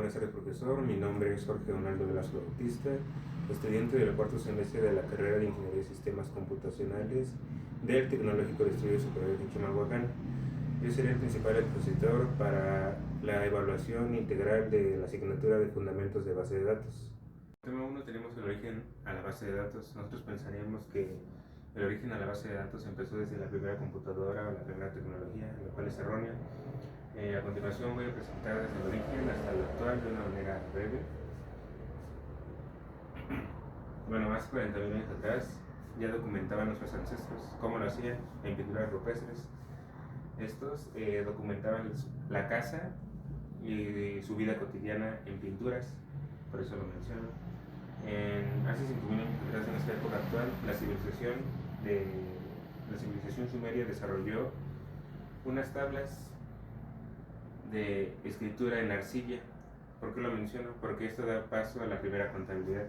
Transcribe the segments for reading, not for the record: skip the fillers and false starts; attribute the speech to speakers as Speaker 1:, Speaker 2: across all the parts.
Speaker 1: buenas tardes, profesor. Mi nombre es Jorge Donaldo Velasco Bautista, estudiante del cuarto semestre de la carrera de Ingeniería de Sistemas Computacionales del Tecnológico de Estudios Superiores de Chimalhuacán. Yo seré el principal expositor para la evaluación integral de la asignatura de Fundamentos de Base de Datos. En tema 1 tenemos el origen a la base de datos. Nosotros pensaríamos que el origen a la base de datos empezó desde la primera computadora o la primera tecnología, lo cual es errónea. A continuación voy a presentar desde el origen hasta el actual de una manera breve. Bueno, más de 40.000 años atrás ya documentaban nuestros ancestros cómo lo hacían en pinturas rupestres. Estos documentaban la caza y su vida cotidiana en pinturas, por eso lo menciono. Hace 5.000 años atrás, en nuestra época actual, la civilización sumeria desarrolló unas tablas de escritura en arcilla. ¿Por qué lo menciono? Porque esto da paso a la primera contabilidad.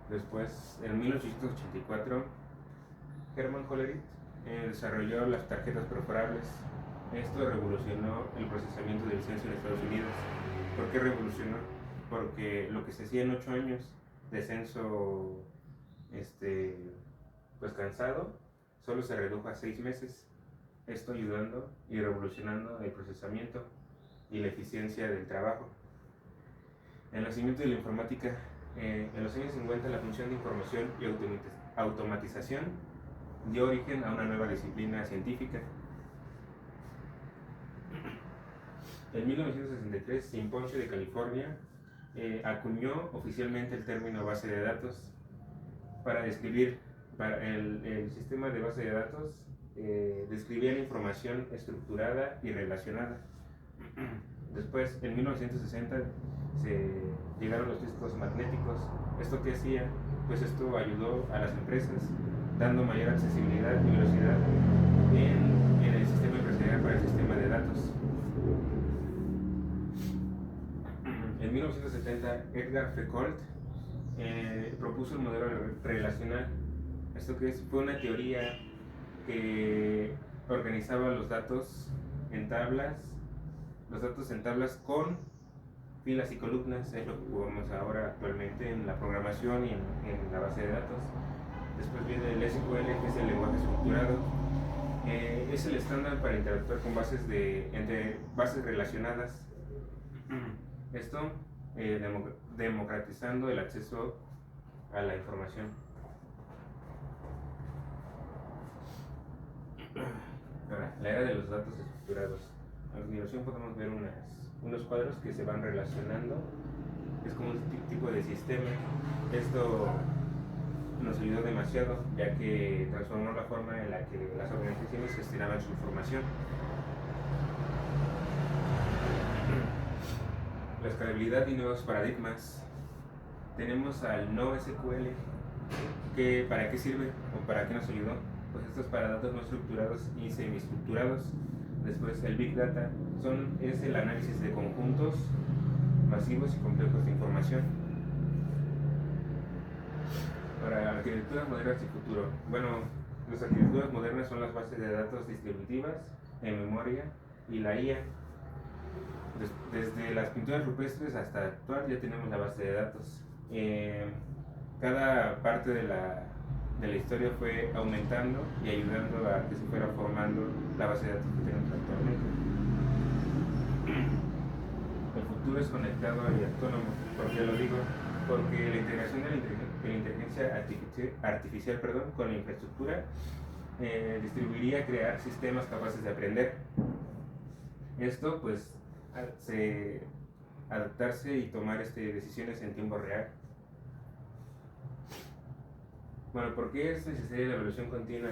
Speaker 1: Después, en 1884, Hermann Hollerith desarrolló las tarjetas perforables. Esto revolucionó el procesamiento del censo en Estados Unidos. ¿Por qué revolucionó? Porque lo que se hacía en 8 años de censo pues cansado, solo se redujo a 6 meses. Esto ayudando y revolucionando el procesamiento y la eficiencia del trabajo. El nacimiento de la informática. En los años 50, la función de información y automatización dio origen a una nueva disciplina científica. En 1963, Simponcio de California acuñó oficialmente el término base de datos para describir el sistema de base de datos. Describía la información estructurada y relacionada. Después, en 1960, llegaron los discos magnéticos. ¿Esto qué hacía? Pues esto ayudó a las empresas, dando mayor accesibilidad y velocidad en el sistema empresarial para el sistema de datos. En 1970, Edgar Foucault propuso el modelo relacional. ¿Esto qué es? Fue una teoría que organizaba los datos en tablas con filas y columnas. Es lo que jugamos ahora actualmente en la programación y en la base de datos. Después viene el SQL, que es el lenguaje estructurado. Es el estándar para interactuar con entre bases relacionadas. Esto democratizando el acceso a la información. Ahora, la era de los datos estructurados. A continuación podemos ver unos cuadros que se van relacionando. Es como un tipo de sistema. Esto nos ayudó demasiado, ya que transformó la forma en la que las organizaciones gestionaban su información. La escalabilidad y nuevos paradigmas. Tenemos al NoSQL, que ¿para qué sirve o para qué nos ayudó? Pues esto es para datos no estructurados y semiestructurados. Después el Big Data es el análisis de conjuntos masivos y complejos de información. Para arquitecturas modernas y futuro. Bueno, las arquitecturas modernas son las bases de datos distributivas, en memoria y la IA. Desde las pinturas rupestres hasta la actual ya tenemos la base de datos. Cada parte de la historia fue aumentando y ayudando a que se fuera formando la base de datos que tenemos actualmente. El futuro es conectado y autónomo. ¿Por qué lo digo? Porque la integración de la inteligencia artificial con la infraestructura distribuiría crear sistemas capaces de aprender. Esto pues adaptarse y tomar decisiones en tiempo real. Bueno, ¿por qué es necesaria la evolución continua?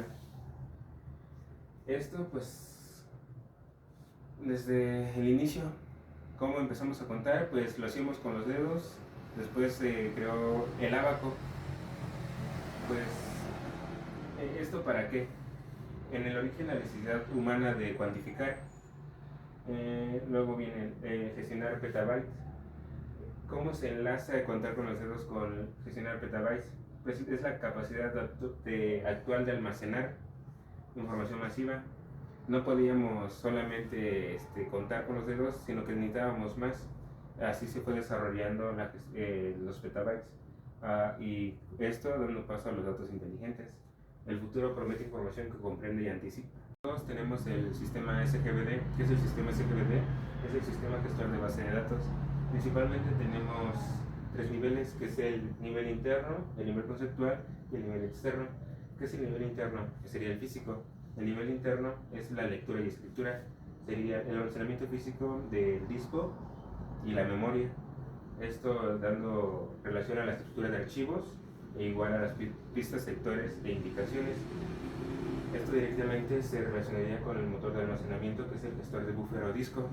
Speaker 1: Esto pues desde el inicio, ¿cómo empezamos a contar? Pues lo hacíamos con los dedos. Después se creó el ábaco. Pues ¿esto para qué? En el origen la necesidad humana de cuantificar. Luego viene gestionar petabytes. ¿Cómo se enlaza de contar con los dedos con gestionar petabytes? Pues es la capacidad actual de almacenar información masiva. no podíamos solamente contar con los dedos, sino que necesitábamos más. Así se fue desarrollando los petabytes, y esto dando paso a los datos inteligentes. El futuro promete información que comprende y anticipa. Todos tenemos el sistema SGBD. ¿Qué es el sistema SGBD? Es el sistema gestor de base de datos. Principalmente tenemos tres niveles, que es el nivel interno, el nivel conceptual y el nivel externo. ¿Qué es el nivel interno? Que sería el físico. El nivel interno es la lectura y escritura. Sería el almacenamiento físico del disco y la memoria. Esto dando relación a la estructura de archivos e igual a las pistas, sectores e indicaciones. Esto directamente se relacionaría con el motor de almacenamiento, que es el gestor de buffer o disco,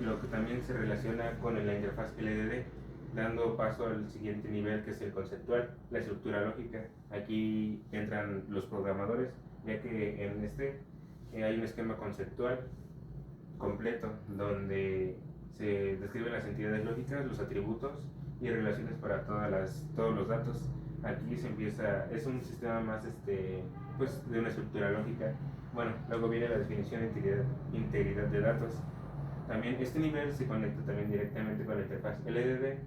Speaker 1: lo que también se relaciona con la interfaz LDD, dando paso al siguiente nivel, que es el conceptual, la estructura lógica. Aquí entran los programadores, ya que en hay un esquema conceptual completo donde se describen las entidades lógicas, los atributos y relaciones para todos los datos. Aquí se empieza, es un sistema más pues de una estructura lógica. Bueno, luego viene la definición de integridad de datos. También este nivel se conecta también directamente con la interfaz LDD,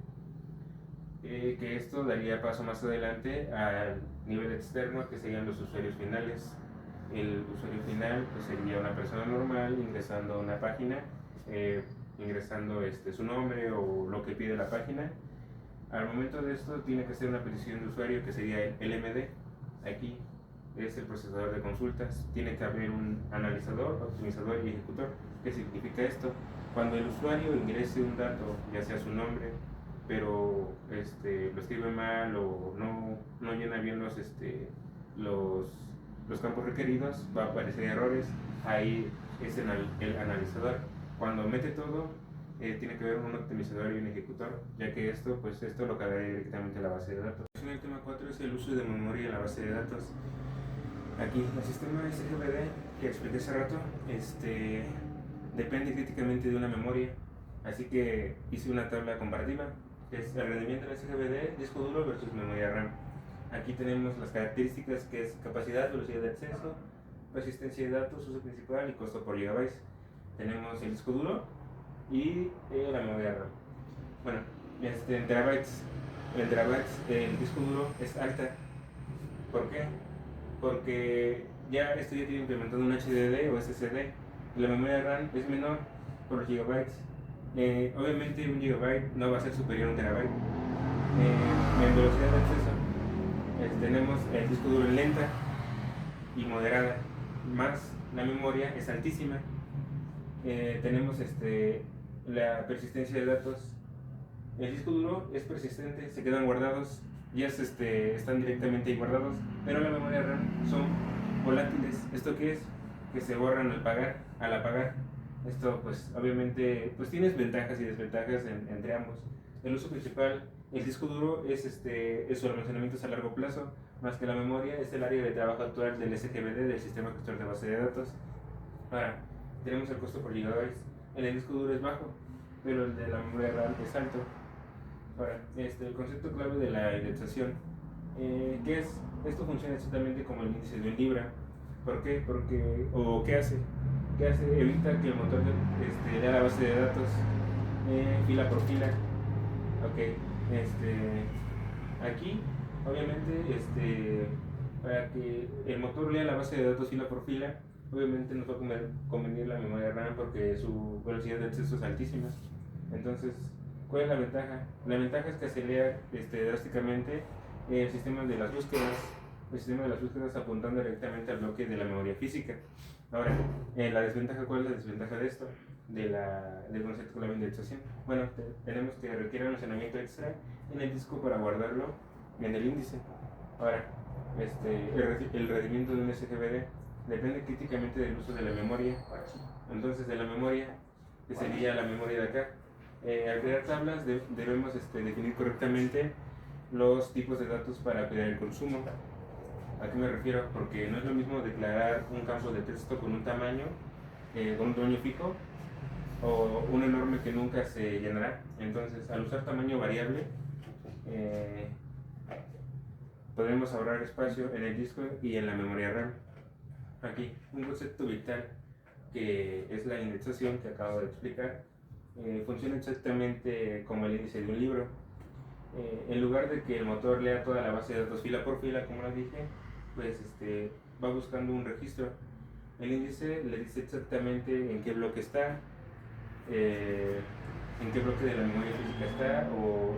Speaker 1: que esto daría paso más adelante al nivel externo, que serían los usuarios finales. El usuario final pues sería una persona normal ingresando a una página, ingresando su nombre o lo que pide la página. Al momento de esto tiene que ser una petición de usuario, que sería el LMD. Aquí es el procesador de consultas. Tiene que haber un analizador, optimizador y ejecutor. ¿Qué significa esto? Cuando el usuario ingrese un dato, ya sea su nombre, pero lo escribe mal o no llena bien los campos requeridos, va a aparecer errores. Ahí es el analizador. Cuando mete todo, tiene que haber un optimizador y un ejecutor, ya que esto lo cargará directamente a la base de datos. El tema 4 es el uso de memoria en la base de datos. Aquí el sistema SGBD que expliqué hace rato depende críticamente de una memoria, así que hice una tabla comparativa, que es el rendimiento del SGBD, disco duro versus memoria RAM. Aquí tenemos las características, que es capacidad, velocidad de acceso, resistencia de datos, uso principal y costo por gigabytes. Tenemos el disco duro y la memoria RAM. Bueno, en terabytes, el disco duro es alta. ¿Por qué? Porque ya tiene implementado un HDD o SSD. La memoria RAM es menor por los gigabytes. Obviamente un gigabyte no va a ser superior a un terabyte. En velocidad de acceso tenemos el disco duro en lenta y moderada, más la memoria es altísima. Tenemos la persistencia de datos. El disco duro es persistente, se quedan guardados, ya están directamente ahí guardados, pero la memoria RAM son volátiles. ¿Esto qué es? Que se borran al apagar. Esto pues obviamente pues tienes ventajas y desventajas entre ambos. El uso principal, el disco duro es su almacenamiento es a largo plazo, más que la memoria es el área de trabajo actual del SGBD, del sistema gestor de base de datos. Ahora, tenemos el costo por gigabytes. El disco duro es bajo, pero el de la memoria RAM es alto. Ahora, el concepto clave de la indexación, ¿qué es? Esto funciona exactamente como el índice de un libra. ¿Por qué? ¿Qué hace? ¿Qué hace? Evita que el motor lea la base de datos fila por fila. Ok, aquí, obviamente, para que el motor lea la base de datos fila por fila, obviamente nos va a convenir la memoria RAM porque su velocidad de acceso es altísima. Entonces, ¿cuál es la ventaja? La ventaja es que acelera drásticamente el sistema de las búsquedas, apuntando directamente al bloque de la memoria física. Ahora, la desventaja, ¿cuál es la desventaja de esto? Del concepto de la indexación. Bueno, tenemos que requiere almacenamiento extra en el disco para guardarlo en el índice. Ahora, el rendimiento de un SGBD depende críticamente del uso de la memoria. Entonces, de la memoria, que sería la memoria de acá. Al crear tablas debemos definir correctamente los tipos de datos para cuidar el consumo. ¿A qué me refiero? Porque no es lo mismo declarar un campo de texto con un tamaño fijo, o un enorme que nunca se llenará. Entonces, al usar tamaño variable, podemos ahorrar espacio en el disco y en la memoria RAM. Aquí, un concepto vital que es la indexación que acabo de explicar, funciona exactamente como el índice de un libro. En lugar de que el motor lea toda la base de datos fila por fila, como les dije, pues va buscando un registro. El índice le dice exactamente en qué bloque está, en qué bloque de la memoria física está, o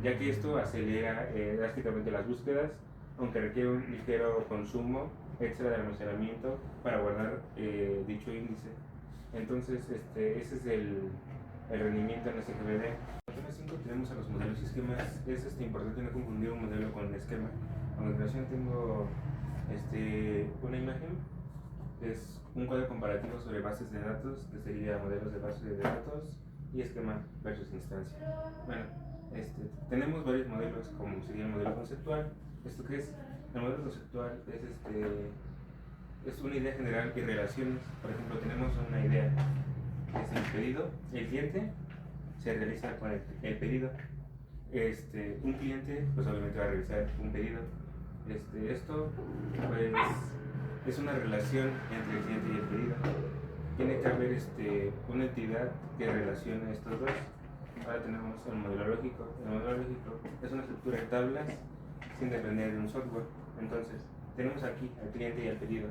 Speaker 1: ya que esto acelera drásticamente las búsquedas, aunque requiere un ligero consumo extra de almacenamiento para guardar dicho índice. Entonces, ese es el rendimiento en SGBD. En el 5 tenemos a los modelos y esquemas. Es importante no confundir un modelo con un esquema. A continuación tengo una imagen. Es un cuadro comparativo sobre bases de datos, que sería modelos de bases de datos y esquema versus instancia. Bueno, tenemos varios modelos, como sería el modelo conceptual. ¿Esto qué es? El modelo conceptual es una idea general y relaciones. Por ejemplo, tenemos una idea, que es el pedido. El cliente se realiza con el pedido. Un cliente, pues obviamente va a realizar un pedido. Esto, pues, es una relación entre el cliente y el pedido. Tiene que haber una entidad que relacione estos dos. Ahora tenemos el modelo lógico. El modelo lógico es una estructura de tablas sin depender de un software. Entonces, tenemos aquí al cliente y al pedido.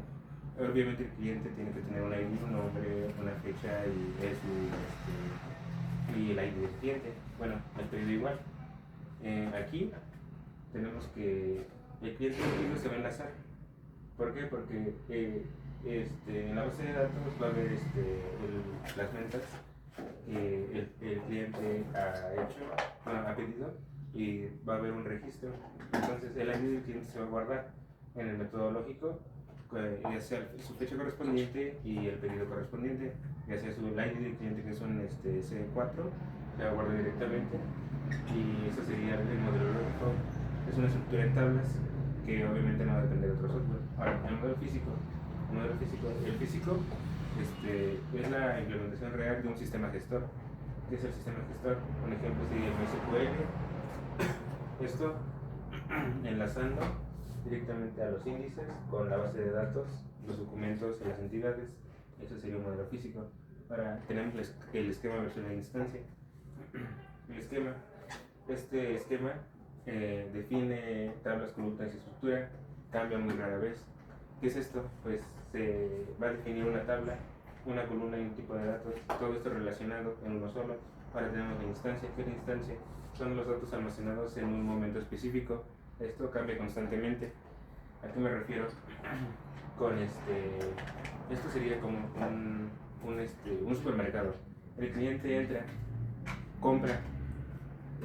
Speaker 1: Obviamente el cliente tiene que tener un ID, un nombre, una fecha y el ID del cliente. Bueno, el pedido igual. Aquí tenemos que el cliente y el pedido se va a enlazar. ¿Por qué? Porque en la base de datos va a haber las ventas que el cliente ha pedido, y va a haber un registro. Entonces el ID del cliente se va a guardar en el método lógico, ya sea su fecha correspondiente y el pedido correspondiente, ya sea su ID del cliente, que es un C4, se va a guardar directamente, y eso sería el modelo lógico. Es una estructura en tablas que obviamente no va a depender de otro software. Ahora, el modelo físico. El físico es la implementación real de un sistema gestor. ¿Qué es el sistema gestor? Un ejemplo sería el MySQL. Esto enlazando directamente a los índices con la base de datos, los documentos y las entidades. Eso sería un modelo físico. Ahora tenemos el esquema versus la instancia. El esquema. Este esquema define tablas, columnas y estructura, cambia muy rara vez. ¿Qué es esto? Pues se va a definir una tabla, una columna y un tipo de datos, todo esto relacionado en uno solo. Ahora tenemos la instancia. ¿Qué es la instancia? Son los datos almacenados en un momento específico. Esto cambia constantemente. ¿A qué me refiero? Con esto sería como un supermercado. El cliente entra, compra,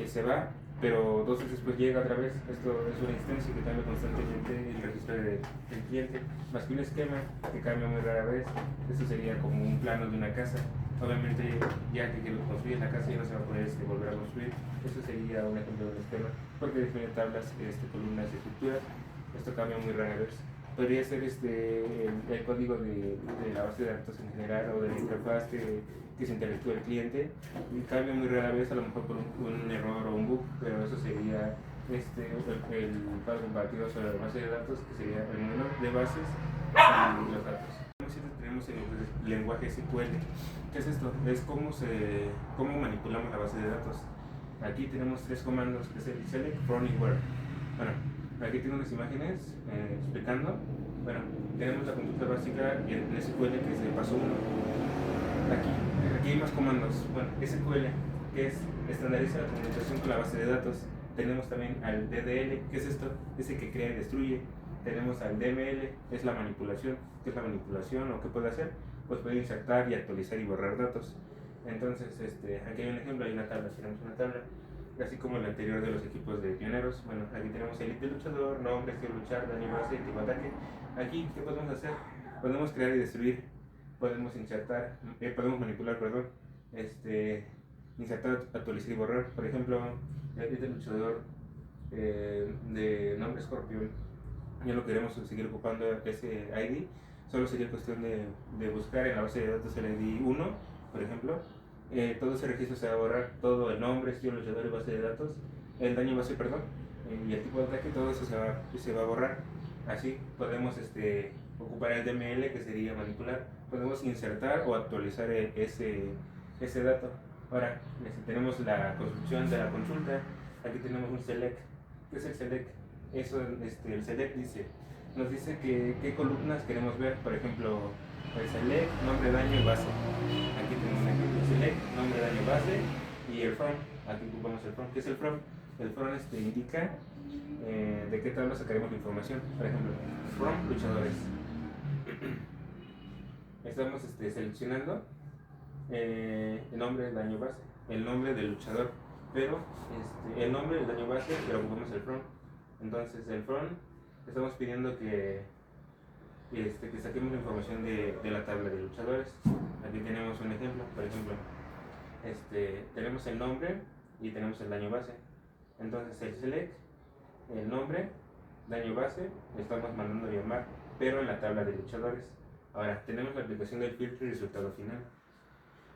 Speaker 1: se va, pero 2 veces después llega otra vez. Esto es una instancia que cambia constantemente el registro del cliente, más que un esquema que cambia muy rara vez. Esto sería como un plano de una casa. Obviamente, ya que lo construye la casa, ya no se va a poder volver a construir. Esto sería un ejemplo de un esquema, porque define tablas, columnas y estructuras. Esto cambia muy rara vez. Podría ser el código de la base de datos en general, o de la interfaz que se interactúa el cliente, y cambia muy rara vez, a lo mejor por un error o un bug, pero eso sería el cuadro comparativo sobre la base de datos, que sería el número de bases y los datos. Tenemos el lenguaje SQL. ¿Qué es esto? Es cómo manipulamos la base de datos. Aquí tenemos 3 comandos, que es el select, from y where. Bueno, aquí tengo unas imágenes explicando. Bueno, tenemos la consulta básica y el SQL, que es el paso 1. Aquí hay más comandos. Bueno, SQL, que es estandariza la comunicación con la base de datos. Tenemos también al DDL, ¿qué es esto? Es el que crea y destruye. Tenemos al DML, es la manipulación. ¿Qué es la manipulación o qué puede hacer? Pues puede insertar y actualizar y borrar datos. Entonces, aquí hay un ejemplo, hay una tabla, tenemos una tabla, así como el anterior de los equipos de pioneros. Bueno, aquí tenemos elite de luchador, nombre, estilo luchar, daño base, tipo ataque. Aquí, ¿qué podemos hacer? Podemos crear y destruir, podemos insertar, podemos manipular, perdón, insertar, actualizar y borrar. Por ejemplo, el elite de luchador de nombre Scorpion, ya lo queremos seguir ocupando ese ID. Solo sería cuestión de buscar en la base de datos el ID 1, por ejemplo. Todo ese registro se va a borrar, todo el nombre, estilo luchador y base de datos, el daño base, perdón, y el tipo de ataque, todo eso se va a borrar. Así podemos ocupar el DML, que sería manipular. Podemos insertar o actualizar ese dato. Ahora, tenemos la construcción de la consulta. Aquí tenemos un select. ¿Qué es el select? El select nos dice qué columnas queremos ver. Por ejemplo, el select, nombre, daño y base. Aquí tenemos el select, nombre, daño, base, y el from. Aquí ocupamos el from. ¿Qué es el from? El from indica de qué tabla sacaremos la información. Por ejemplo, from luchadores. Estamos seleccionando el nombre, daño, base, el nombre del luchador, pero el nombre del daño base lo ocupamos el from. Entonces el from estamos pidiendo que saquemos la información de la tabla de luchadores. Aquí tenemos un ejemplo. Por ejemplo, tenemos el nombre y tenemos el daño base. Entonces el select, el nombre, daño base, le estamos mandando a llamar, pero en la tabla de luchadores. Ahora, tenemos la aplicación del filtro y resultado final.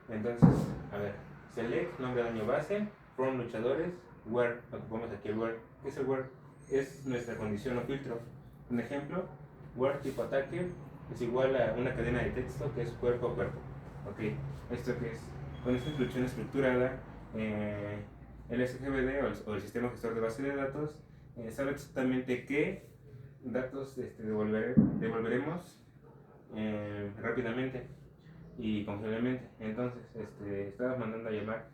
Speaker 1: Entonces, a ver, select, nombre, daño base, from luchadores, where, ocupamos aquí el where. ¿Qué es el where? Es nuestra condición o filtro. Un ejemplo, where tipo ataque es igual a una cadena de texto que es cuerpo a cuerpo. Ok, ¿esto qué es? Con esta instrucción estructurada, el SGBD o el sistema gestor de base de datos sabe exactamente qué datos devolveremos rápidamente y confiablemente. Entonces, estamos mandando a llamar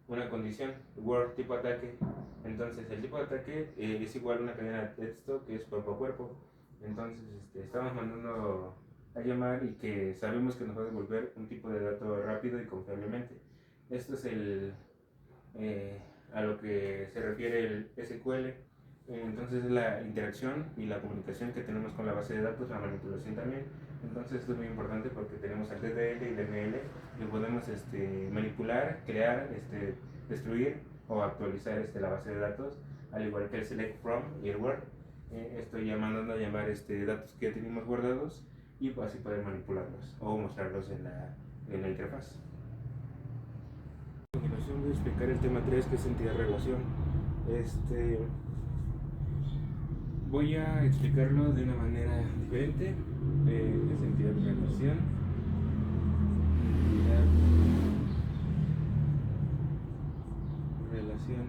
Speaker 1: una condición, word tipo ataque. Entonces, el tipo de ataque es igual a una cadena de texto que es cuerpo a cuerpo. Entonces, estamos mandando a llamar y que sabemos que nos va a devolver un tipo de dato rápido y confiablemente. Esto es a lo que se refiere el SQL. Entonces es la interacción y la comunicación que tenemos con la base de datos, la manipulación también. Entonces esto es muy importante porque tenemos el DDL y DML que podemos manipular, crear, destruir o actualizar la base de datos, al igual que el select from y el where. Estoy mandando a llamar datos que ya tenemos guardados y así poder manipularlos o mostrarlos en la interfaz. A continuación voy a explicar el tema 3, que es entidad-relación. Voy a explicarlo de una manera diferente. Es entidad-relación. Relación.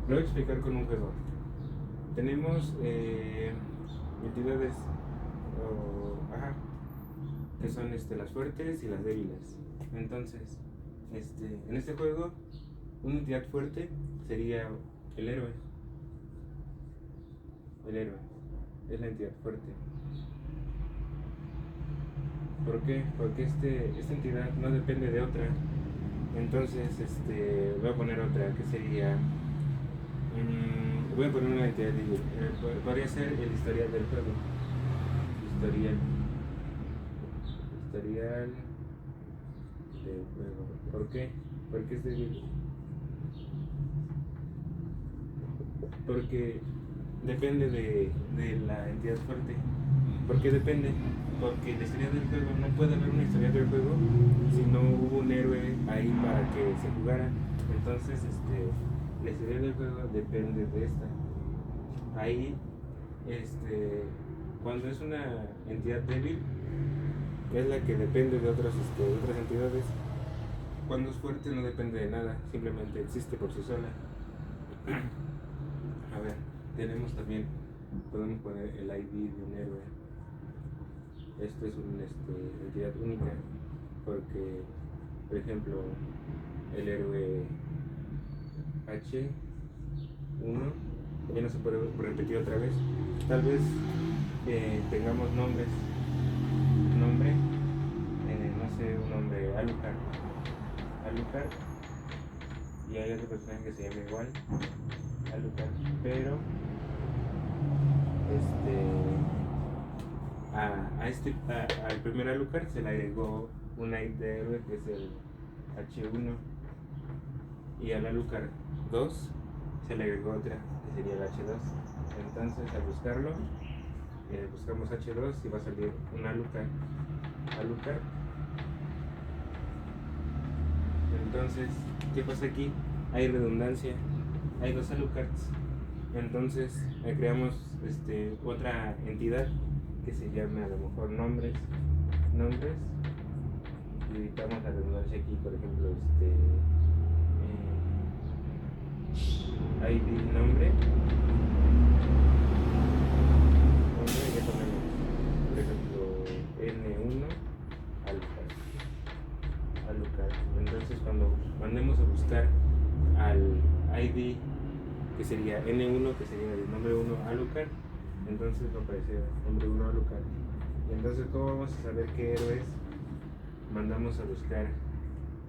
Speaker 1: Lo voy a explicar con un juego. Tenemos entidades que son las fuertes y las débiles. Entonces, en este juego, una entidad fuerte sería el héroe. El héroe es la entidad fuerte. ¿Por qué? Porque esta entidad no depende de otra. Entonces, voy a poner otra que sería. Voy a poner una entidad débil. Podría ser el historial del juego. Historial del juego. ¿Por qué? Porque es débil. Porque depende de la entidad fuerte. ¿Por qué depende? Porque la historia del juego, no puede haber una historia del juego si no hubo un héroe ahí para que se jugara. Entonces, la historia del juego depende de esta. Ahí, cuando es una entidad débil, es la que depende de otras entidades. Cuando es fuerte no depende de nada, simplemente existe por sí sola. A ver, tenemos también, podemos poner el ID de un héroe. Esto es una entidad única, porque, por ejemplo, el héroe H1 ya no se puede repetir otra vez. Tal vez tengamos nombres. Nombre, no sé, un nombre, Alucard, y hay otro personaje que se llama igual, Alucard, pero al primer Alucard se le agregó un ID de héroe que es el H1, y al Alucard 2 se le agregó otra que sería el H2. Entonces, al buscarlo, buscamos H2 y va a salir un Alucard. Entonces, ¿qué pasa aquí? Hay redundancia, hay dos Alucards. Entonces creamos otra entidad que se llame a lo mejor nombres, y evitamos la redundancia aquí, por ejemplo, ID nombre, ya ponemos, por ejemplo, N1 Alucard. Entonces cuando mandemos a buscar al ID que sería N1, que sería el nombre 1 Alucard, entonces va a aparecer nombre 1 Alucard. Y entonces, ¿cómo vamos a saber qué héroes mandamos a buscar?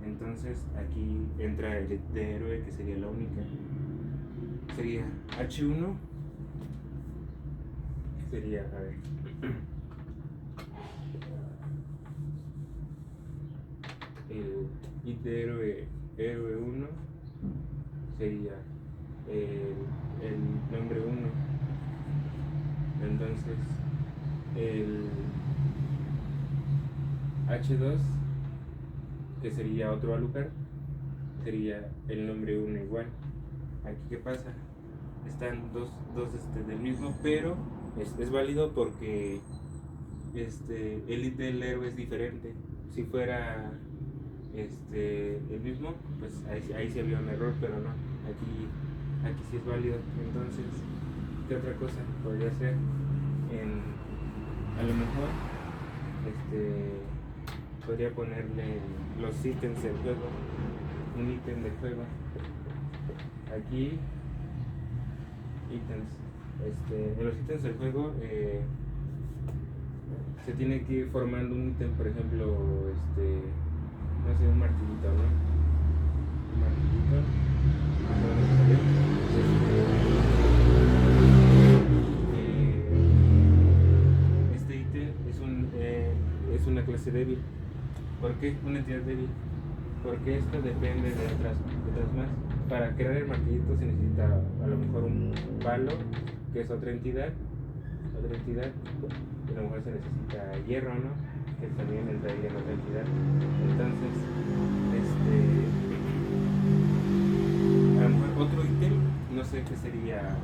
Speaker 1: Entonces aquí entra el de héroe, que sería la única. Sería H1, sería, a ver, el IT de héroe 1 sería el nombre 1. Entonces el H2, que sería otro Alucard, sería el nombre 1 igual. Aquí, ¿qué pasa? Están dos del mismo, pero es válido porque el ID del héroe es diferente. Si fuera el mismo, pues ahí sí había un error, pero no, aquí sí es válido. Entonces, ¿qué otra cosa podría ser? A lo mejor podría ponerle los ítems del juego, un ítem del juego. Aquí, ítems. En los ítems del juego se tiene que ir formando un ítem, por ejemplo, no sé, un martillito, ¿no? Un martillito. Este ítem es una clase débil. ¿Por qué una entidad débil? Porque esto depende de otras más. Para crear el martillito se necesita a lo mejor un palo, que es otra entidad. Y a lo mejor se necesita hierro, ¿no? Que también entraría en otra entidad. Entonces, a lo mejor otro ítem, no sé qué sería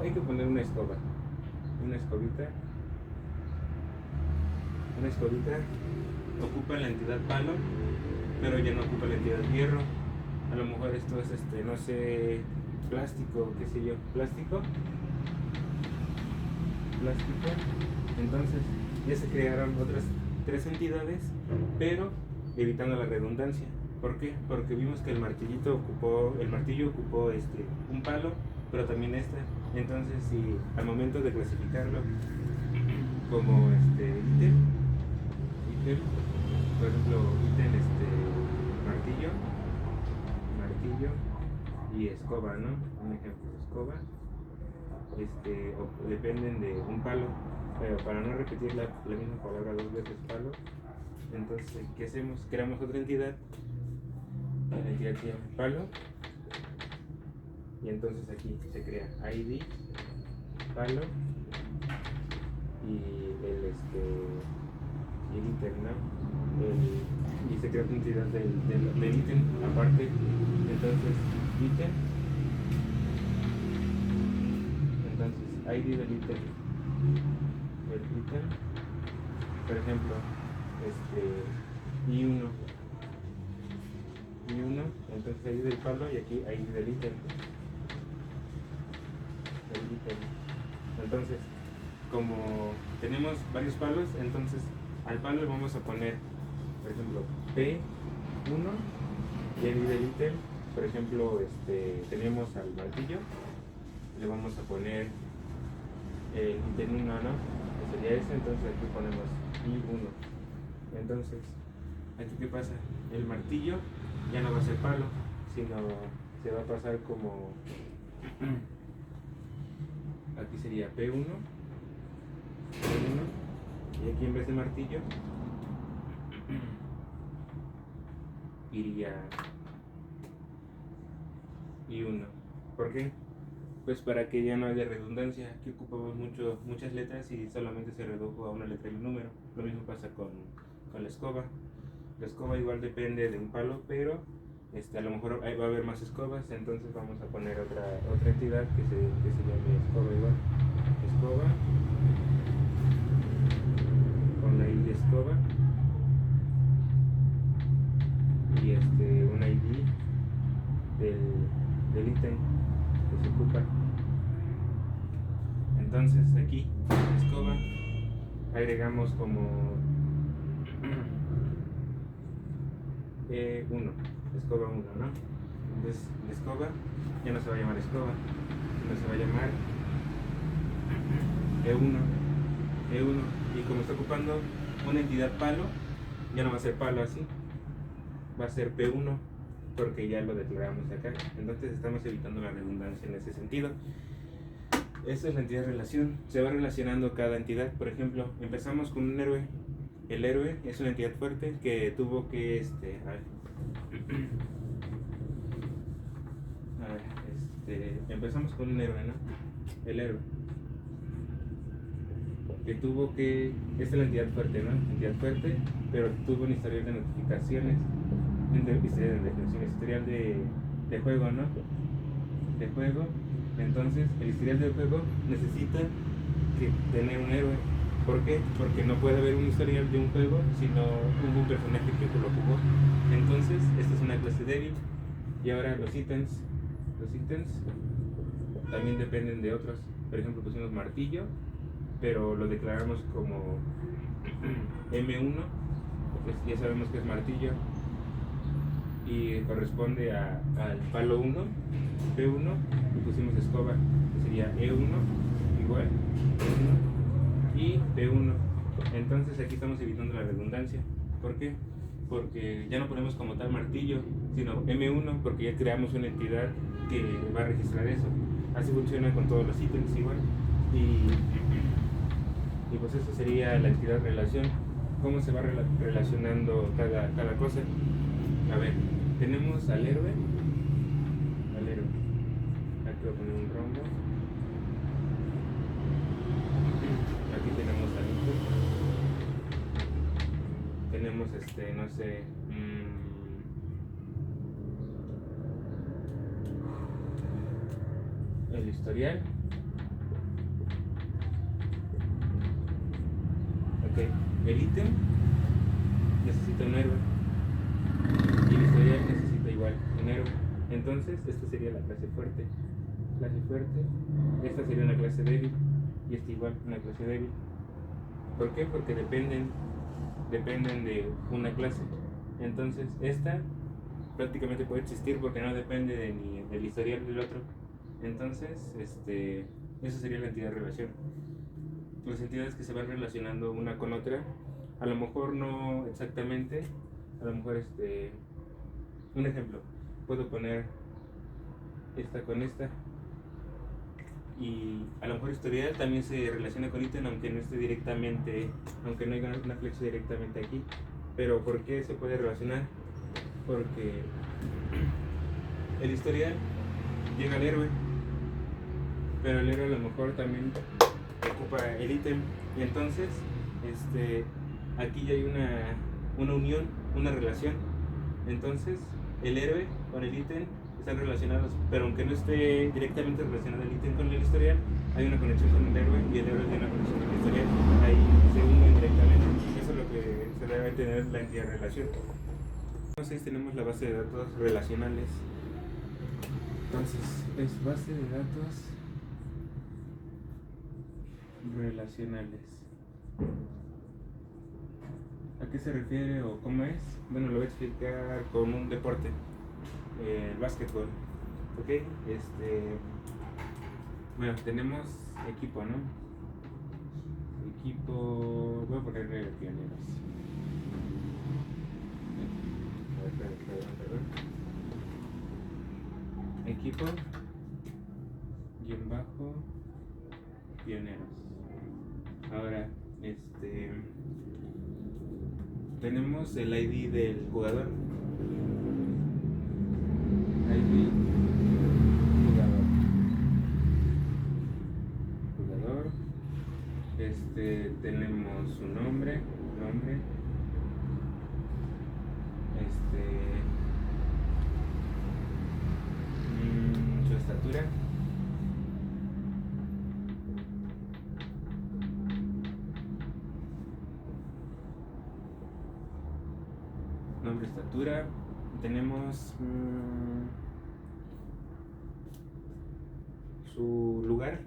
Speaker 1: hay que poner una escobita, ocupa la entidad palo, pero ya no ocupa la entidad hierro. A lo mejor esto es no sé, plástico, qué sé yo, plástico. Entonces ya se crearon otras 3 entidades, pero evitando la redundancia. ¿Por qué? Porque vimos que el martillo ocupó un palo, pero también esta. Entonces, si al momento de clasificarlo como ítem, por ejemplo, ítem martillo y escoba, ¿no? Un ejemplo, escoba, dependen de un palo, pero para no repetir la misma palabra 2 veces, palo. Entonces, ¿qué hacemos? Creamos otra entidad, la entidad se llama palo, y entonces aquí se crea ID palo y el ítem, ¿no? Y se crea otra entidad del ítem aparte. Entonces, ítem, ID del ítem, por ejemplo, I1, entonces ID del palo, y aquí ID del ítem. Entonces, como tenemos varios palos, entonces al palo le vamos a poner, por ejemplo, P1 y ID del ítem. Por ejemplo, tenemos al martillo, le vamos a poner el ítem 1, ¿no? Que sería ese, entonces aquí ponemos I1. Entonces, aquí, ¿qué pasa? El martillo ya no va a ser palo, sino se va a pasar como aquí sería P1, y aquí en vez de martillo iría I1. ¿Por qué? Pues para que ya no haya redundancia. Aquí ocupamos muchas letras y solamente se redujo a una letra y un número. Lo mismo pasa con la escoba. La escoba igual depende de un palo, pero a lo mejor ahí va a haber más escobas, entonces vamos a poner otra entidad que se llame escoba igual. Escoba, con la ID de escoba, y un ID del ítem que se ocupa. Entonces aquí, escoba, agregamos como 1, escoba 1, ¿no? Entonces la escoba ya no se va a llamar escoba, sino se va a llamar E1, y como está ocupando una entidad palo, ya no va a ser palo así, va a ser P1, porque ya lo declaramos acá. Entonces estamos evitando la redundancia en ese sentido. Esta es la entidad relación. Se va relacionando cada entidad. Por ejemplo, empezamos con un héroe. El héroe es una entidad fuerte que tuvo que empezamos con un héroe, ¿no? El héroe que tuvo que, esta es la entidad fuerte, ¿no? Entidad fuerte, pero tuvo un historial de notificaciones, historial de juego, ¿no? De juego. Entonces el historial del juego necesita tener un héroe. ¿Por qué? Porque no puede haber un historial de un juego si no hubo un personaje que lo jugó. Entonces esta es una clase débil. Y ahora los ítems también dependen de otros. Por ejemplo, pusimos martillo, pero lo declaramos como M1, pues ya sabemos que es martillo, y corresponde al palo 1, P1, y pusimos escoba, que sería E1 igual, E1 y P1. Entonces aquí estamos evitando la redundancia. ¿Por qué? Porque ya no ponemos como tal martillo, sino M1, porque ya creamos una entidad que va a registrar eso. Así funciona con todos los ítems igual. Y pues eso sería la entidad relación. ¿Cómo se va relacionando cada cosa? A ver, tenemos al héroe. Aquí voy a poner un rombo. Aquí tenemos al ítem. Tenemos no sé, el historial. Ok, el ítem necesita un héroe y el historial necesita igual un héroe. Entonces esta sería la clase fuerte. Esta sería una clase débil y esta igual una clase débil. ¿Por qué? Porque dependen de una clase. Entonces esta prácticamente puede existir porque no depende ni del historial del otro. Entonces esa sería la entidad relación. Las entidades que se van relacionando una con otra, a lo mejor no exactamente, a lo mejor un ejemplo, puedo poner esta con esta, y a lo mejor historial también se relaciona con ítem, aunque no esté directamente, aunque no haya una flecha directamente aquí. Pero ¿por qué se puede relacionar? Porque el historial llega al héroe, pero el héroe a lo mejor también ocupa el ítem, y entonces aquí ya hay una unión, una relación. Entonces el héroe con el ítem están relacionados, pero aunque no esté directamente relacionado el ítem con el historial, hay una conexión con el héroe y el héroe tiene una conexión con el historial, ahí se unen directamente. Eso es lo que se debe tener la entidad relación. Entonces tenemos la base de datos relacionales. Entonces es base de datos relacionales. ¿A qué se refiere o cómo es? Bueno, lo voy a explicar con un deporte, el básquetbol. Ok, bueno, tenemos equipo, ¿no? Equipo, voy a ponerle pioneros. Perdón. Equipo _ pioneros. Ahora, tenemos el ID del jugador. ID jugador. Tenemos su nombre. estatura. Nombre, estatura. Tenemos su lugar.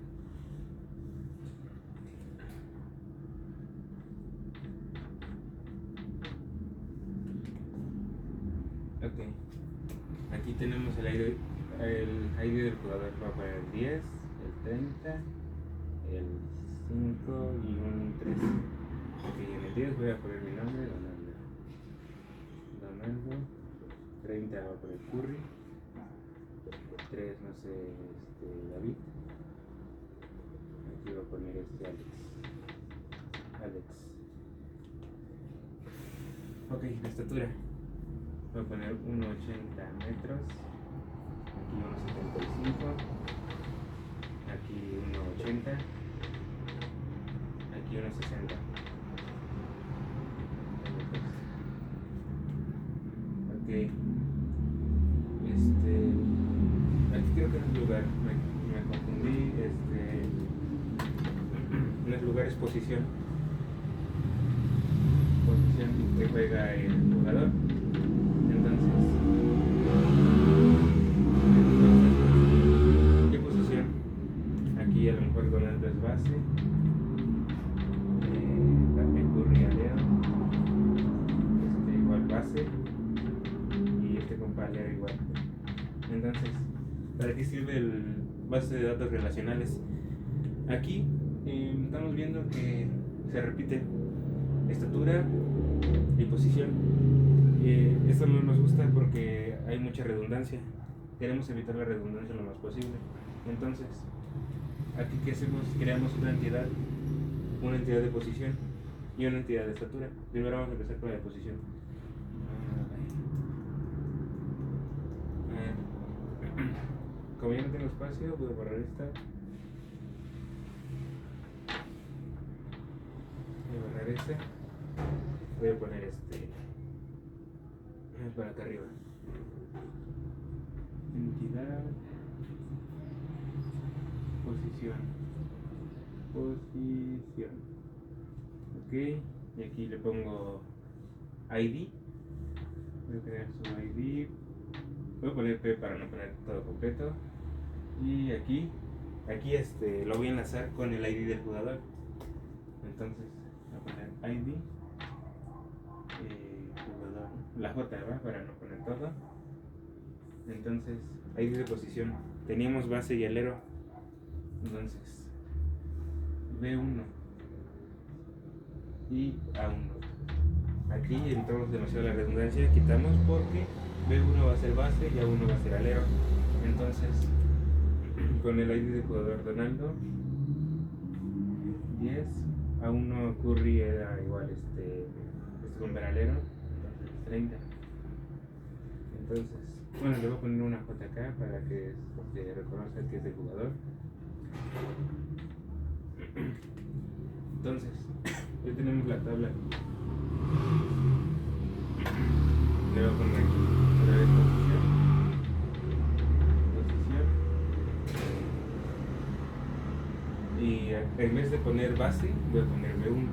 Speaker 1: Ok. Aquí tenemos el ID del jugador. Va a poner el 10, el 30, el 5 y un 3. Ok, en el 10 voy a poner mi nombre, Donaldo. 30 va a poner Curry. 3 no sé, David. Aquí va a poner Alex. Ok, la estatura. Voy a poner 1,80 metros. Aquí 1,75. Aquí 1,80. Aquí 1,60. Ok. Aquí creo que no es lugar. Me confundí. No es lugar, es posición. Posición que juega el jugador. Entonces, ¿qué posición? Aquí a lo mejor Donaldo es base, también Curry alero, igual base, y compa alero igual. Entonces, ¿para qué sirve el base de datos relacionales? Aquí estamos viendo que se repite estatura y posición. Esto no nos gusta porque hay mucha redundancia. Queremos evitar la redundancia lo más posible. Entonces, aquí ¿qué hacemos? Creamos una entidad de posición y una entidad de estatura. Primero vamos a empezar con la de posición. Como ya no tengo espacio, voy a borrar esta. Voy a borrar esta. Voy a poner para acá arriba. Entidad, posición. Ok, y aquí le pongo ID. Voy a crear su ID. Voy a poner P para no poner todo completo. Y aquí lo voy a enlazar con el ID del jugador. Entonces voy a poner ID. Jugador, la J, ¿va? Para no poner todo. Entonces, ID de posición. Teníamos base y alero. Entonces, B1 y A1. Aquí evitamos demasiado la redundancia, quitamos porque B1 va a ser base y A1 va a ser alero. Entonces, con el ID de jugador Donaldo, 10, A1 Curry era igual con alero, entonces 30. Entonces, bueno, le voy a poner una J acá para que se reconozca que es el jugador. Entonces, ya tenemos la tabla. Le voy a poner aquí otra vez posición. Y en vez de poner base, voy a poner B1.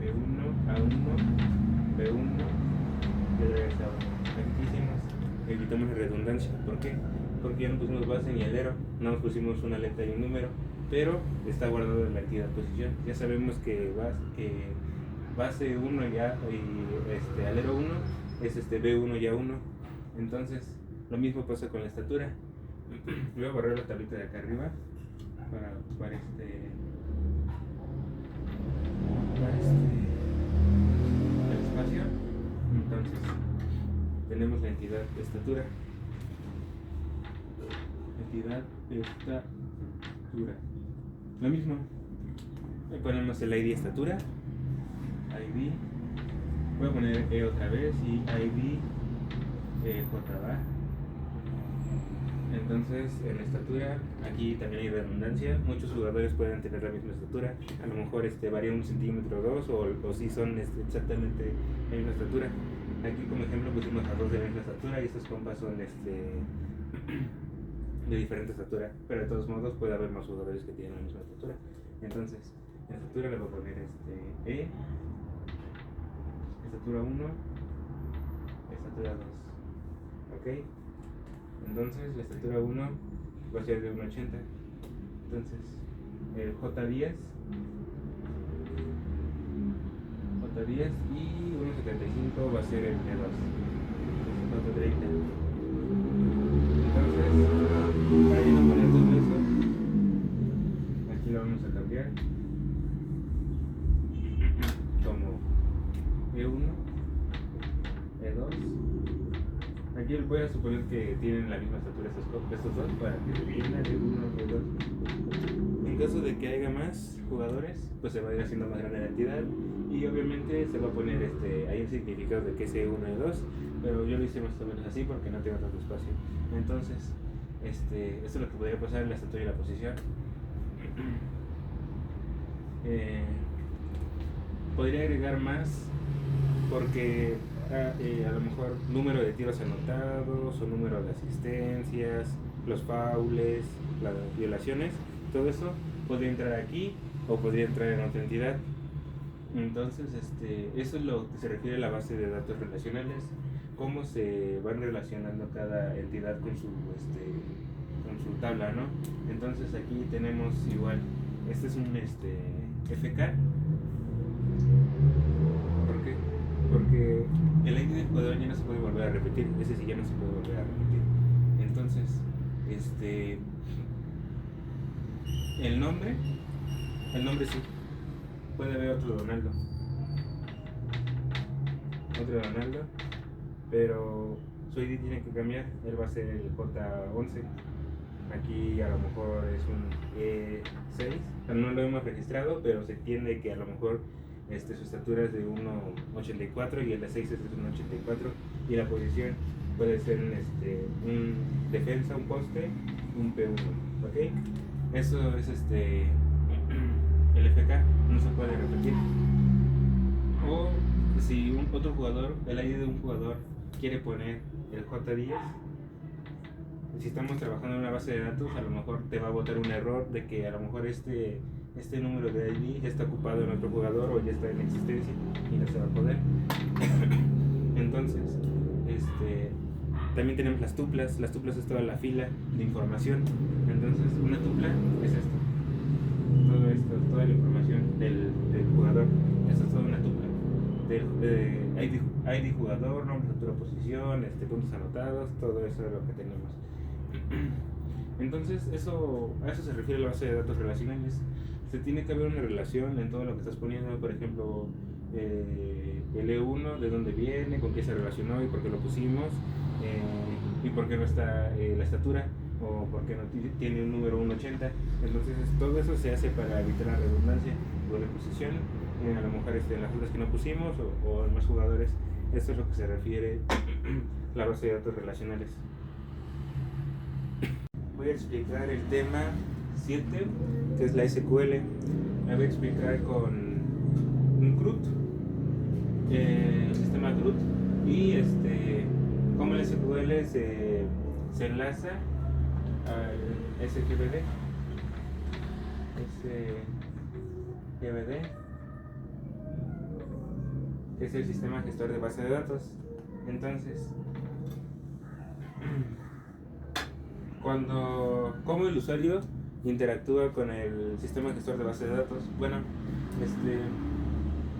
Speaker 1: B1, A1, B1, y otra vez A1. Aquí hicimos, evitamos la redundancia. ¿Por qué? Porque ya no pusimos base ni alero, no nos pusimos una letra y un número, pero está guardado en la entidad posición. Ya sabemos que base 1 y alero 1 es B1 y A1. Entonces, lo mismo pasa con la estatura. Voy a borrar la tablita de acá arriba para ocupar el espacio. Entonces, tenemos la entidad de estatura. Lo mismo. Le ponemos el ID estatura. ID. Voy a poner E otra vez y ID J, ¿va? Entonces, en la estatura, aquí también hay redundancia. Muchos jugadores pueden tener la misma estatura. A lo mejor varía 1 centímetro o 2, o si son exactamente la misma estatura. Aquí, como ejemplo, pusimos a 2 de la misma estatura y estos compas son de diferente estatura, pero de todos modos puede haber más jugadores que tienen la misma estatura. Entonces, en estatura le voy a poner E, estatura 1, estatura 2. ¿Ok? Entonces, la estatura 1 va a ser de 1,80. Entonces, el J10 y 1,75 va a ser el D2. J30. Entonces, para no poner todo eso, aquí lo vamos a cambiar como E1, E2. Aquí voy a suponer que tienen la misma estatura estos dos para que se entienda E1, E2. En caso de que haya más jugadores, pues se va a ir haciendo más grande la entidad y obviamente se va a poner ahí el significado de que es E1, E2, pero yo lo hice más o menos así porque no tengo tanto espacio. Entonces, esto es lo que podría pasar en la estatura y la posición. Podría agregar más porque a lo mejor número de tiros anotados o número de asistencias, los faules, las violaciones, todo eso podría entrar aquí o podría entrar en otra entidad. Entonces, eso es lo que se refiere a la base de datos relacionales, cómo se van relacionando cada entidad con su tabla, ¿no? Entonces aquí tenemos igual, este es un FK. ¿Por qué? Porque el ID del jugador ya no se puede volver a repetir, ese sí ya no se puede volver a repetir. Entonces, el nombre sí, puede haber otro Donaldo, pero su ID tiene que cambiar, él va a ser el J11. Aquí a lo mejor es un E6, no lo hemos registrado, pero se entiende que a lo mejor su estatura es de 1,84 y el E6 es de 1,84 y la posición puede ser un defensa, un poste, un P1, ¿ok? Eso es el FK, no se puede repetir. O si otro jugador, el ID de un jugador quiere poner el J10, si estamos trabajando en una base de datos, a lo mejor te va a botar un error de que a lo mejor este número de ID ya está ocupado en otro jugador o ya está en existencia y no se va a poder. Entonces, también tenemos las tuplas es toda la fila de información. Entonces, una tupla es esto, toda la información del jugador, esto es toda una tupla. ID jugador, nombre, estatura, posición, puntos anotados, todo eso es lo que tenemos. Entonces, a eso se refiere la base de datos relacionales. Se tiene que haber una relación en todo lo que estás poniendo, por ejemplo, el E1, de dónde viene, con qué se relacionó y por qué lo pusimos, y por qué no está la estatura, o por qué no tiene un número 1,80. Entonces, todo eso se hace para evitar la redundancia o la posición. A lo mejor en las otras que no pusimos o en más jugadores. Esto es lo que se refiere la base de datos relacionales. Voy a explicar el tema 7, que es la SQL. Me voy a explicar con un CRUD, el sistema CRUD, y cómo el SQL se enlaza al SGBD, que es el sistema gestor de base de datos. Entonces, ¿cómo el usuario interactúa con el sistema gestor de base de datos? Bueno,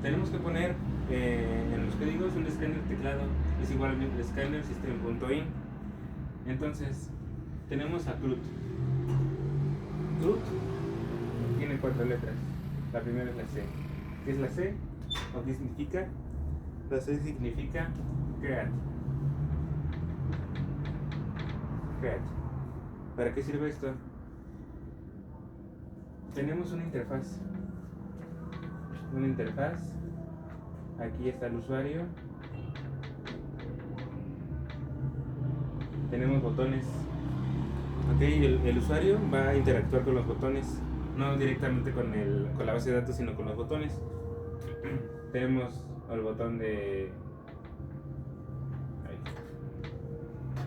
Speaker 1: tenemos que poner en los códigos un escáner teclado es igual al escáner system.in. Entonces, tenemos a CRUD. CRUD tiene 4 letras. La primera es la C. ¿Qué es la C? ¿O qué significa? La C significa create. ¿Para qué sirve esto? Tenemos una interfaz. Aquí está el usuario. Tenemos botones. Ok, el usuario va a interactuar con los botones, no directamente con la base de datos, sino con los botones. Tenemos el botón de...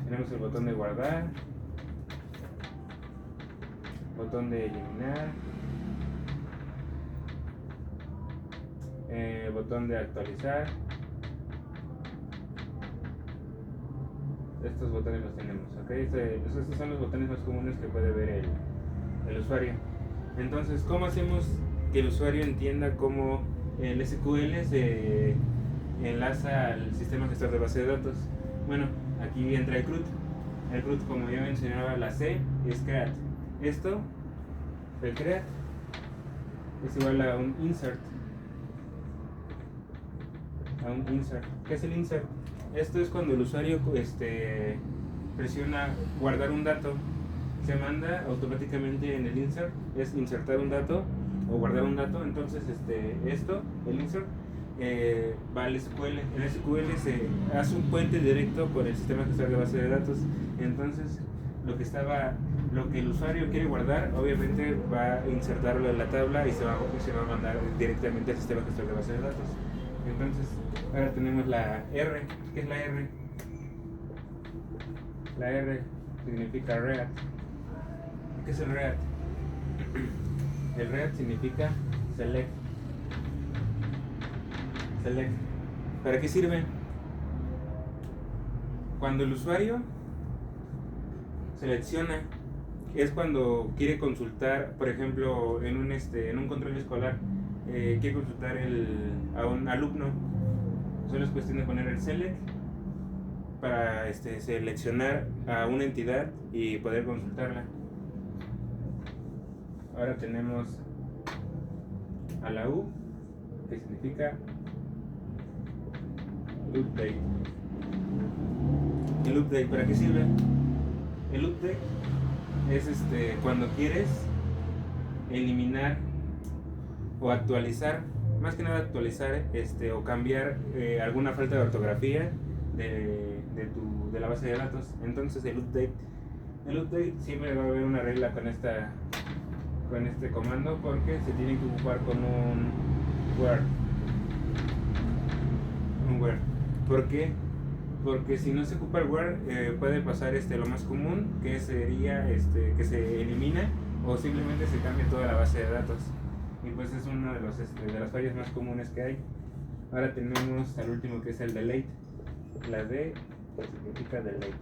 Speaker 1: Tenemos el botón de guardar. botón de eliminar, botón de actualizar. Estos botones los tenemos, ¿ok? Estos son los botones más comunes que puede ver el usuario. Entonces, ¿cómo hacemos que el usuario entienda cómo el SQL se enlaza al sistema gestor de base de datos? Bueno, aquí entra el CRUD. El CRUD, como ya mencionaba, la C es create. Esto, el create, es igual a un insert. ¿Qué es el insert? Esto es cuando el usuario presiona guardar un dato. Se manda automáticamente en el insert, es insertar un dato o guardar un dato. Entonces el insert va al SQL. El SQL se hace un puente directo con el sistema gestor de base de datos. Entonces lo que el usuario quiere guardar, obviamente va a insertarlo en la tabla y se va a mandar directamente al sistema gestor de base de datos. Entonces ahora tenemos la R. ¿Qué es la R? La R significa React. ¿Qué es el React? El React significa select. ¿Para qué sirve? Cuando el usuario selecciona, es cuando quiere consultar, por ejemplo, en un control escolar, quiere consultar a un alumno. Solo es cuestión de poner el select para seleccionar a una entidad y poder consultarla. Ahora tenemos a la U, que significa update. El update, ¿para qué sirve? El update es cuando quieres eliminar o actualizar, más que nada actualizar o cambiar alguna falta de ortografía de la base de datos. Entonces el update siempre va a haber una regla con este comando, porque se tiene que ocupar con un where. ¿Por qué? Porque si no se ocupa el where, puede pasar lo más común, que sería que se elimina o simplemente se cambia toda la base de datos. Y pues es una de las fallas más comunes que hay. Ahora tenemos al último, que es el delete. La D significa delete.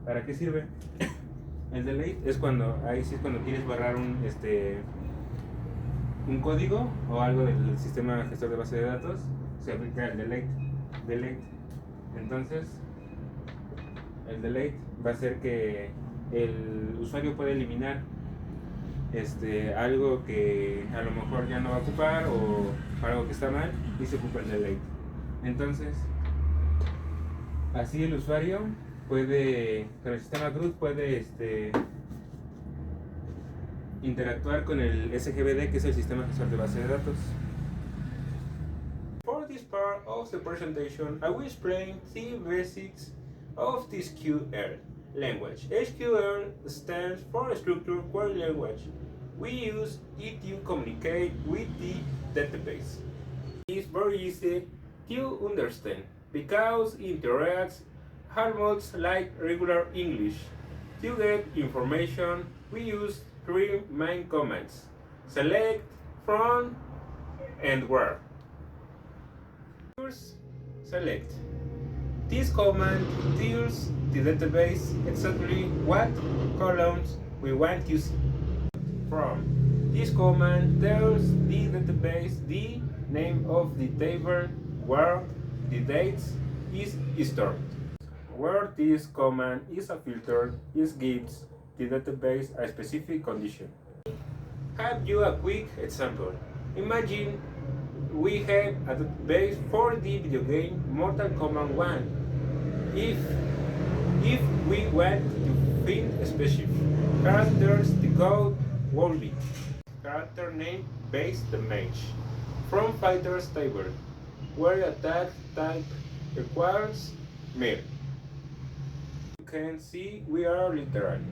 Speaker 1: ¿Para qué sirve? El delete es cuando quieres borrar un código o algo del sistema gestor de base de datos, se aplica el delete. Entonces el delete va a hacer que el usuario pueda eliminar algo que a lo mejor ya no va a ocupar, o algo que está mal, y se ocupa el delete. Entonces así el usuario puede, con el sistema CRUD, puede interactuar con el SGBD, que es el sistema gestor de base de datos. For this part of the presentation, I will explain the basics of the SQL language. SQL stands for Structured Query Language. We use it to communicate with the database. It's very easy to understand because it interacts almost like regular English. To get information, we use three main commands: select, from, and where. First, select. This command tells the database exactly what columns we want to see. From. This command tells the database the name of the table where the dates is stored. Where this command is a filter, it gives the database a specific condition. Have you a quick example? Imagine we have a database for the video game Mortal Kombat 1. If we want to find specific characters, the code will be character name base damage from fighters table, where attack type requires mirror. You can see we are literally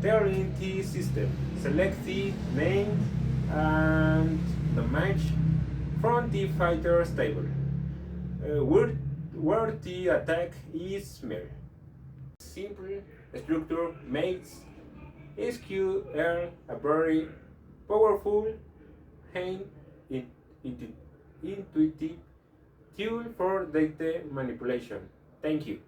Speaker 1: telling the system select the name and the match from the fighters table, where the attack is mirror. Simple structure makes SQL a very powerful and intuitive tool for data manipulation. Thank you.